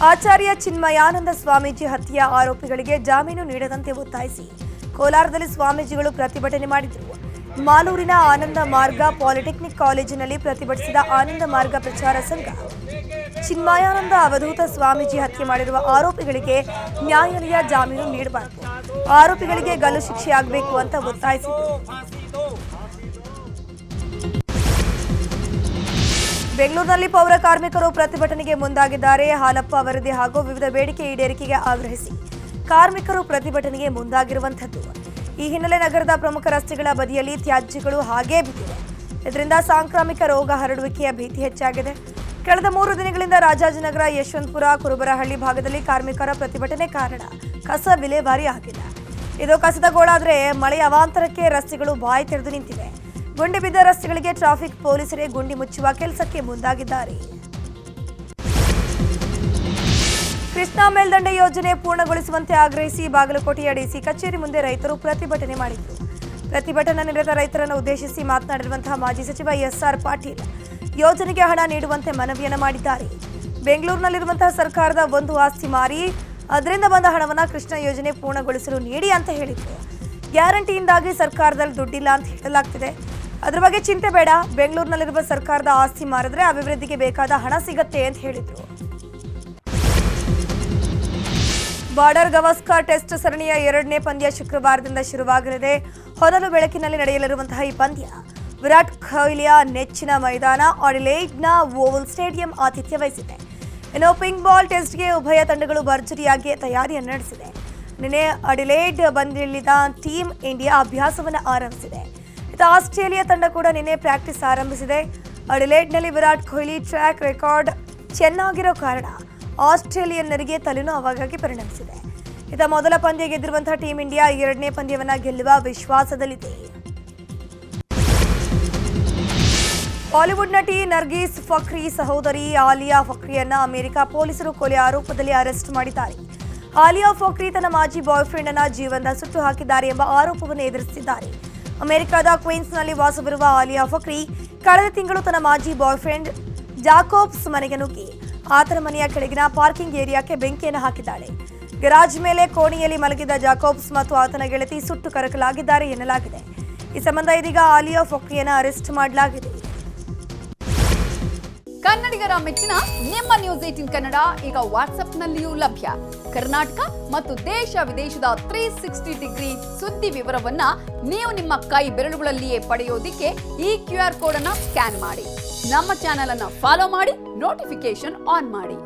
ಆಚಾರ್ಯ ಚಿನ್ಮಯಾನಂದ ಸ್ವಾಮೀಜಿ ಹತ್ಯೆಯ ಆರೋಪಿಗಳಿಗೆ ಜಾಮೀನು ನೀಡದಂತೆ ಒತ್ತಾಯಿಸಿ ಕೋಲಾರದಲ್ಲಿ ಸ್ವಾಮೀಜಿಗಳು ಪ್ರತಿಭಟನೆ ಮಾಡಿದರು. ಮಾಲೂರಿನ ಆನಂದ ಮಾರ್ಗ ಪಾಲಿಟೆಕ್ನಿಕ್ ಕಾಲೇಜಿನಲ್ಲಿ ಪ್ರತಿಭಟಿಸಿದ ಆನಂದ ಮಾರ್ಗ ಪ್ರಚಾರ ಸಂಘ ಚಿನ್ಮಯಾನಂದ ಅವಧೂತ ಸ್ವಾಮೀಜಿ ಹತ್ಯೆ ಮಾಡಿರುವ ಆರೋಪಿಗಳಿಗೆ ನ್ಯಾಯಾಲಯ ಜಾಮೀನು ನೀಡಬಾರದು, ಆರೋಪಿಗಳಿಗೆ ಗಲ್ಲು ಶಿಕ್ಷೆಯಾಗಬೇಕು ಅಂತ ಒತ್ತಾಯಿಸಿದರು. ಬೆಂಗಳೂರಿನಲ್ಲಿ ಪೌರ ಕಾರ್ಮಿಕರು ಪ್ರತಿಭಟನೆಗೆ ಮುಂದಾಗಿದ್ದಾರೆ. ಹಾಲಪ್ಪ ವರದಿ ಹಾಗೂ ವಿವಿಧ ಬೇಡಿಕೆ ಈಡೇರಿಕೆಗೆ ಆಗ್ರಹಿಸಿ ಕಾರ್ಮಿಕರು ಪ್ರತಿಭಟನೆಗೆ ಮುಂದಾಗಿರುವಂಥದ್ದು. ಈ ಹಿನ್ನೆಲೆ ನಗರದ ಪ್ರಮುಖ ರಸ್ತೆಗಳ ಬದಿಯಲ್ಲಿ ತ್ಯಾಜ್ಯಗಳು ಹಾಗೇ ಬಿದ್ದಿವೆ. ಇದರಿಂದ ಸಾಂಕ್ರಾಮಿಕ ರೋಗ ಹರಡುವಿಕೆಯ ಭೀತಿ ಹೆಚ್ಚಾಗಿದೆ. ಕಳೆದ 3 ದಿನಗಳಿಂದ ರಾಜಾಜಿನಗರ, ಯಶವಂತಪುರ, ಕುರುಬರಹಳ್ಳಿ ಭಾಗದಲ್ಲಿ ಕಾರ್ಮಿಕರ ಪ್ರತಿಭಟನೆ ಕಾರಣ ಕಸ ವಿಲೇವಾರಿ ಆಗಿಲ್ಲ. ಇದು ಕಸದ ಗೋಳಾದ್ರೆ ಮಳೆಯ ಅವಾಂತರಕ್ಕೆ ರಸ್ತೆಗಳು ಬಾಯಿ ತೆರೆದು ನಿಂತಿವೆ. ಗುಂಡಿ ಬಿದ್ದ ರಸ್ತೆಗಳಿಗೆ ಟ್ರಾಫಿಕ್ ಪೊಲೀಸರೇ ಗುಂಡಿ ಮುಚ್ಚುವ ಕೆಲಸಕ್ಕೆ ಮುಂದಾಗಿದ್ದಾರೆ. ಕೃಷ್ಣಾ ಮೇಲ್ದಂಡೆ ಯೋಜನೆ ಪೂರ್ಣಗೊಳಿಸುವಂತೆ ಆಗ್ರಹಿಸಿ ಬಾಗಲಕೋಟೆಯ ಡಿಸಿ ಕಚೇರಿ ಮುಂದೆ ರೈತರು ಪ್ರತಿಭಟನೆ ಮಾಡಿದರು. ಪ್ರತಿಭಟನಾ ನಿರತ ರೈತರನ್ನು ಉದ್ದೇಶಿಸಿ ಮಾತನಾಡಿರುವಂತಹ ಮಾಜಿ ಸಚಿವ ಎಸ್ಆರ್ ಪಾಟೀಲ್ ಯೋಜನೆಗೆ ಹಣ ನೀಡುವಂತೆ ಮನವಿಯನ್ನು ಮಾಡಿದ್ದಾರೆ. ಬೆಂಗಳೂರಿನಲ್ಲಿರುವಂತಹ ಸರ್ಕಾರದ ಒಂದು ಆಸ್ತಿ ಮಾರಿ ಅದರಿಂದ ಬಂದ ಹಣವನ್ನು ಕೃಷ್ಣಾ ಯೋಜನೆ ಪೂರ್ಣಗೊಳಿಸಲು ನೀಡಿ ಅಂತ ಹೇಳಿದರು. ಗ್ಯಾರಂಟಿಯಿಂದಾಗಿ ಸರ್ಕಾರದಲ್ಲಿ ದುಡ್ಡಿಲ್ಲ ಅಂತ ಹೇಳಲಾಗ್ತಿದೆ. ಅದರ ಬಗ್ಗೆ ಚಿಂತೆ ಬೇಡ, ಬೆಂಗಳೂರಿನಲ್ಲಿರುವ ಸರ್ಕಾರದ ಆಸ್ತಿ ಮಾರಿದ್ರೆ ಅಭಿವೃದ್ಧಿಗೆ ಬೇಕಾದ ಹಣ ಸಿಗತ್ತೆ ಅಂತ ಹೇಳಿದರು. ಬಾರ್ಡರ್ ಗವಾಸ್ಕರ್ ಟೆಸ್ಟ್ ಸರಣಿಯ 2ನೇ ಪಂದ್ಯ ಶುಕ್ರವಾರದಿಂದ ಶುರುವಾಗಲಿದೆ. ಹೊನಲು ಬೆಳಕಿನಲ್ಲಿ ನಡೆಯಲಿರುವಂತಹ ಈ ಪಂದ್ಯ ವಿರಾಟ್ ಕೊಹ್ಲಿಯ ನೆಚ್ಚಿನ ಮೈದಾನ ಅಡಿಲೇಡ್ನ ಓವಲ್ ಸ್ಟೇಡಿಯಂ ಆತಿಥ್ಯ ವಹಿಸಿದೆ. ಇನ್ನು ಪಿಂಕ್ ಬಾಲ್ ಟೆಸ್ಟ್ಗೆ ಉಭಯ ತಂಡಗಳು ಭರ್ಜರಿಯಾಗಿ ತಯಾರಿಯನ್ನು ನಡೆಸಿದೆ. ನಿನ್ನೆ ಅಡಿಲೇಡ್ ಬಂದಿಳಿದ ಟೀಮ್ ಇಂಡಿಯಾ ಅಭ್ಯಾಸವನ್ನು ಆರಂಭಿಸಿದೆ. ಆಸ್ಟ್ರೇಲಿಯಾ ತಂಡ ಕೂಡ ನಿನ್ನೆ ಪ್ರಾಕ್ಟೀಸ್ ಆರಂಭಿಸಿದೆ. ಅಡಿಲೇಡ್ನಲ್ಲಿ ವಿರಾಟ್ ಕೊಹ್ಲಿ ಟ್ರ್ಯಾಕ್ ರೆಕಾರ್ಡ್ ಚೆನ್ನಾಗಿರೋ ಕಾರಣ ಆಸ್ಟ್ರೇಲಿಯನ್ನರಿಗೆ ತಲೆನೋವಾಗಿ ಪರಿಣಮಿಸಿದೆ. ಮೊದಲ ಪಂದ್ಯ ಗೆದ್ದಿರುವಂತಹ ಟೀಮ್ ಇಂಡಿಯಾ 2ನೇ ಪಂದ್ಯವನ್ನು ಗೆಲ್ಲುವ ವಿಶ್ವಾಸದಲ್ಲಿದೆ. ಬಾಲಿವುಡ್ ನಟಿ ನರ್ಗೀಸ್ ಫಕ್ರಿ ಸಹೋದರಿ ಆಲಿಯಾ ಫಕ್ರಿಯನ್ನ ಅಮೆರಿಕ ಪೊಲೀಸರು ಕೊಲೆ ಆರೋಪದಲ್ಲಿ ಅರೆಸ್ಟ್ ಮಾಡಿದ್ದಾರೆ. ಆಲಿಯಾ ಫಕ್ರಿ ತನ್ನ ಮಾಜಿ ಬಾಯ್ ಫ್ರೆಂಡ್ ಅನ್ನ ಜೀವನದ ಸುಟ್ಟು ಹಾಕಿದ್ದಾರೆ ಎಂಬ ಆರೋಪವನ್ನು ಎದುರಿಸುತ್ತಿದ್ದಾರೆ. ಅಮೆರಿಕದ ಕ್ವೀನ್ಸ್ನಲ್ಲಿ ವಾಸವಿರುವ ಆಲಿಯಾ ಫಕ್ರಿ ಕಳೆದ ತಿಂಗಳು ತನ್ನ ಮಾಜಿ ಬಾಯ್ ಫ್ರೆಂಡ್ ಜಾಕೋಬ್ಸ್ ಮನೆಗೆ ನುಗ್ಗಿ ಆತನ ಮನೆಯ ಕೆಳಗಿನ ಪಾರ್ಕಿಂಗ್ ಏರಿಯಾಕ್ಕೆ ಬೆಂಕಿಯನ್ನು ಹಾಕಿದ್ದಾಳೆ. ಗರಾಜ್ ಮೇಲೆ ಕೋಣೆಯಲ್ಲಿ ಮಲಗಿದ್ದ ಜಾಕೋಬ್ಸ್ ಮತ್ತು ಆತನ ಗೆಳತಿ ಸುಟ್ಟು ಕರಕಲಾಗಿದ್ದಾರೆ ಎನ್ನಲಾಗಿದೆ. ಈ ಸಂಬಂಧ ಇದೀಗ ಆಲಿಯಾ ಫಕ್ರಿಯನ್ನ ಅರೆಸ್ಟ್ ಮಾಡಲಾಗಿದೆ. ಕನ್ನಡಿಗರ ಮೆಚ್ಚಿನ ನಿಮ್ಮ ನ್ಯೂಸ್ 18 ಕನ್ನಡ ಈಗ ವಾಟ್ಸ್ಆಪ್ನಲ್ಲಿಯೂ ಲಭ್ಯ. ಕರ್ನಾಟಕ ಮತ್ತು ದೇಶ ವಿದೇಶದ 360 ಡಿಗ್ರಿ ಸುದ್ದಿ ವಿವರವನ್ನ ನೀವು ನಿಮ್ಮ ಕೈ ಬೆರಳುಗಳಲ್ಲಿಯೇ ಪಡೆಯೋದಿಕ್ಕೆ ಈ QR ಕೋಡ್ ಅನ್ನ ಸ್ಕ್ಯಾನ್ ಮಾಡಿ. ನಮ್ಮ ಚಾನೆಲ್ ಅನ್ನ ಫಾಲೋ ಮಾಡಿ, ನೋಟಿಫಿಕೇಶನ್ ಆನ್ ಮಾಡಿ.